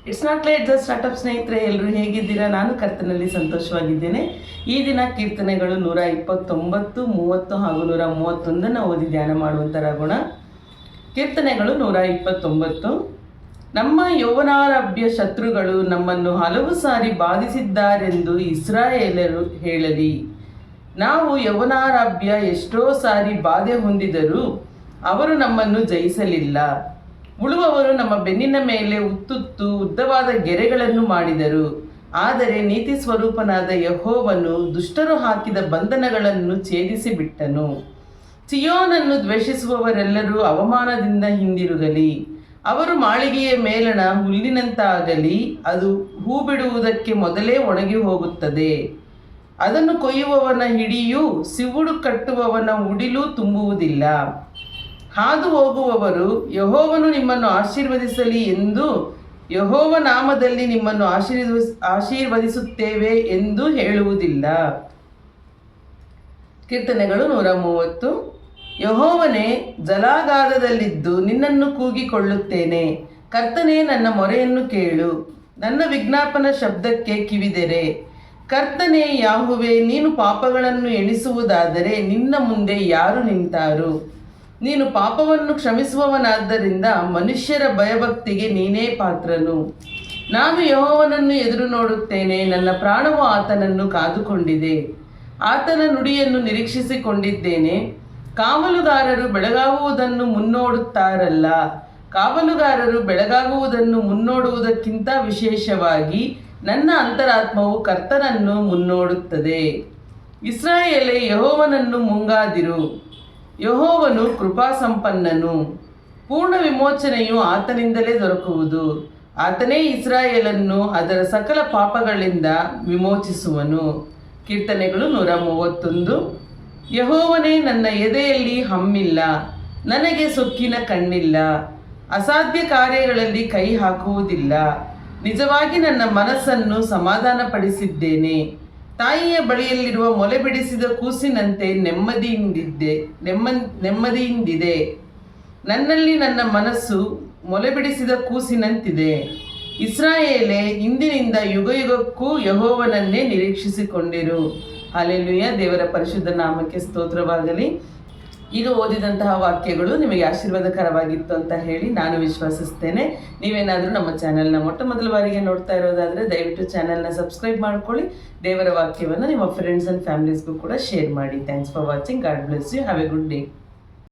It's not late the startup ಸ್ನೇಹಿತರೆ, ಎಲ್ಲರೂ ಹೇಗಿದ್ದೀರಾ? ನಾನು ಕರ್ತನಲ್ಲಿ ಸಂತೋಷವಾಗಿದ್ದೇನೆ. ಈ ದಿನ ಕೀರ್ತನೆಗಳು 129, 30 ಹಾಗೂ 131 ಓದಿ ಧ್ಯಾನ ಮಾಡುವಂತರಾಗೋಣ. ಕೀರ್ತನೆಗಳು 129. ನಮ್ಮ ಯೌವನಾರಭ್ಯ ಶತ್ರುಗಳು ನಮ್ಮನ್ನು ಹಲವು ಸಾರಿ ಬಾಧಿಸಿದ್ದಾರೆಂದು ಇಸ್ರಾಯೇಲರು ಹೇಳಲಿ. ನಾವು ಯೌವನಾರಭ್ಯ ಎಷ್ಟೋ ಸಾರಿ ಬಾಧೆ ಹೊಂದಿದರೂ ಅವರು ನಮ್ಮನ್ನು ಜಯಿಸಲಿಲ್ಲ. ಉಳುವವರು ನಮ್ಮ ಬೆನ್ನಿನ ಮೇಲೆ ಉತ್ತುತ್ತು ಉದ್ದವಾದ ಗೆರೆಗಳನ್ನು ಮಾಡಿದರು. ಆದರೆ ನೀತಿ ಸ್ವರೂಪನಾದ ಯೆಹೋವನು ದುಷ್ಟರು ಹಾಕಿದ ಬಂಧನಗಳನ್ನು ಛೇದಿಸಿಬಿಟ್ಟನು. ಚಿಯೋನನ್ನು ದ್ವೇಷಿಸುವವರೆಲ್ಲರೂ ಅವಮಾನದಿಂದ ಹಿಂದಿರುಗಲಿ. ಅವರು ಮಾಳಿಗೆಯ ಮೇಲಣ ಹುಲ್ಲಿನಂತಾಗಲಿ, ಅದು ಹೂ ಬಿಡುವುದಕ್ಕೆ ಮೊದಲೇ ಒಣಗಿ ಹೋಗುತ್ತದೆ. ಅದನ್ನು ಕೊಯ್ಯುವವನ ಹಿಡಿಯೂ ಸಿವುಡು ಕಟ್ಟುವವನ ಉಡಿಲೂ ತುಂಬುವುದಿಲ್ಲ. ಹಾದು ಹೋಗುವವರು ಯೆಹೋವನು ನಿಮ್ಮನ್ನು ಆಶೀರ್ವದಿಸಲಿ ಎಂದು, ಯೆಹೋವ ನಾಮದಲ್ಲಿ ನಿಮ್ಮನ್ನು ಆಶೀರ್ವದಿಸುತ್ತೇವೆ ಎಂದು ಹೇಳುವುದಿಲ್ಲ. ಕೀರ್ತನೆಗಳು 130. ಯೆಹೋವನೇ, ಜಲಾಗಾರದಲ್ಲಿದ್ದು ನಿನ್ನನ್ನು ಕೂಗಿಕೊಳ್ಳುತ್ತೇನೆ. ಕರ್ತನೇ, ನನ್ನ ಮೊರೆಯನ್ನು ಕೇಳು. ನನ್ನ ವಿಜ್ಞಾಪನ ಶಬ್ದಕ್ಕೆ ಕಿವಿದೆರೆ. ಕರ್ತನೇ ಯಾಹುವೆ, ನೀನು ಪಾಪಗಳನ್ನು ಎಣಿಸುವುದಾದರೆ ನಿನ್ನ ಮುಂದೆ ಯಾರು ನಿಂತಾರು? ನೀನು ಪಾಪವನ್ನು ಕ್ಷಮಿಸುವವನಾದ್ದರಿಂದ ಮನುಷ್ಯರ ಭಯಭಕ್ತಿಗೆ ನೀನೇ ಪಾತ್ರನು. ನಾನು ಯೆಹೋವನನ್ನು ಎದುರು ನೋಡುತ್ತೇನೆ, ನನ್ನ ಪ್ರಾಣವು ಆತನನ್ನು ಕಾದುಕೊಂಡಿದೆ. ಆತನ ನುಡಿಯನ್ನು ನಿರೀಕ್ಷಿಸಿಕೊಂಡಿದ್ದೇನೆ. ಕಾವಲುಗಾರರು ಬೆಳಗಾಗುವುದನ್ನು ಮುನ್ನೋಡುತ್ತಾರಲ್ಲ, ಕಾವಲುಗಾರರು ಬೆಳಗಾಗುವುದನ್ನು ಮುನ್ನೋಡುವುದಕ್ಕಿಂತ ವಿಶೇಷವಾಗಿ ನನ್ನ ಅಂತರಾತ್ಮವು ಕರ್ತನನ್ನು ಮುನ್ನೋಡುತ್ತದೆ. ಇಸ್ರಾಯೇಲೇ, ಯೆಹೋವನನ್ನು ಮುಂಗಾದಿರು. ಯೆಹೋವನು ಕೃಪಾಸಂಪನ್ನನು, ಪೂರ್ಣ ವಿಮೋಚನೆಯು ಆತನಿಂದಲೇ ದೊರಕುವುದು. ಆತನೇ ಇಸ್ರಾಯೇಲನ್ನು ಅದರ ಸಕಲ ಪಾಪಗಳಿಂದ ವಿಮೋಚಿಸುವನು. ಕೀರ್ತನೆಗಳು 131. ಯೆಹೋವನೇ, ನನ್ನ ಎದೆಯಲ್ಲಿ ಹಮ್ಮಿಲ್ಲ, ನನಗೆ ಸೊಕ್ಕಿನ ಕಣ್ಣಿಲ್ಲ. ಅಸಾಧ್ಯ ಕಾರ್ಯಗಳಲ್ಲಿ ಕೈ ಹಾಕುವುದಿಲ್ಲ. ನಿಜವಾಗಿ ನನ್ನ ಮನಸ್ಸನ್ನು ಸಮಾಧಾನಪಡಿಸಿದ್ದೇನೆ. ತಾಯಿಯ ಬಳಿಯಲ್ಲಿರುವ ಮೊಲೆ ಬಿಡಿಸಿದ ಕೂಸಿನಂತೆ ನೆಮ್ಮದಿಯಿಂದಿದೆ. ನನ್ನಲ್ಲಿ ನನ್ನ ಮನಸ್ಸು ಮೊಲೆ ಬಿಡಿಸಿದ ಕೂಸಿನಂತಿದೆ. ಇಸ್ರಾಯೇಲೇ, ಇಂದಿನಿಂದ ಯುಗಯುಗಕ್ಕೂ ಯೆಹೋವನನ್ನೇ ನಿರೀಕ್ಷಿಸಿಕೊಂಡಿರು. ಹಲ್ಲೆಲೂಯಾ. ದೇವರ ಪರಿಶುದ್ಧ ನಾಮಕ್ಕೆ ಸ್ತೋತ್ರವಾಗಲಿ. ಈಗ ಓದಿದಂತಹ ವಾಕ್ಯಗಳು ನಿಮಗೆ ಆಶೀರ್ವಾದಕರವಾಗಿತ್ತು ಅಂತ ಹೇಳಿ ನಾನು ವಿಶ್ವಾಸಿಸ್ತೇನೆ. ನೀವೇನಾದರೂ ನಮ್ಮ ಚಾನೆಲ್ನ ಮೊಟ್ಟ ಮೊದಲ ಬಾರಿಗೆ ನೋಡ್ತಾ ಇರೋದಾದರೆ ದಯವಿಟ್ಟು ಚಾನೆಲ್ನ ಸಬ್ಸ್ಕ್ರೈಬ್ ಮಾಡ್ಕೊಳ್ಳಿ. ದೇವರ ವಾಕ್ಯವನ್ನು ನಿಮ್ಮ ಫ್ರೆಂಡ್ಸ್ ಆ್ಯಂಡ್ ಫ್ಯಾಮಿಲೀಸ್ಗೂ ಕೂಡ ಶೇರ್ ಮಾಡಿ. Thanks for watching. God bless you. Have a good day.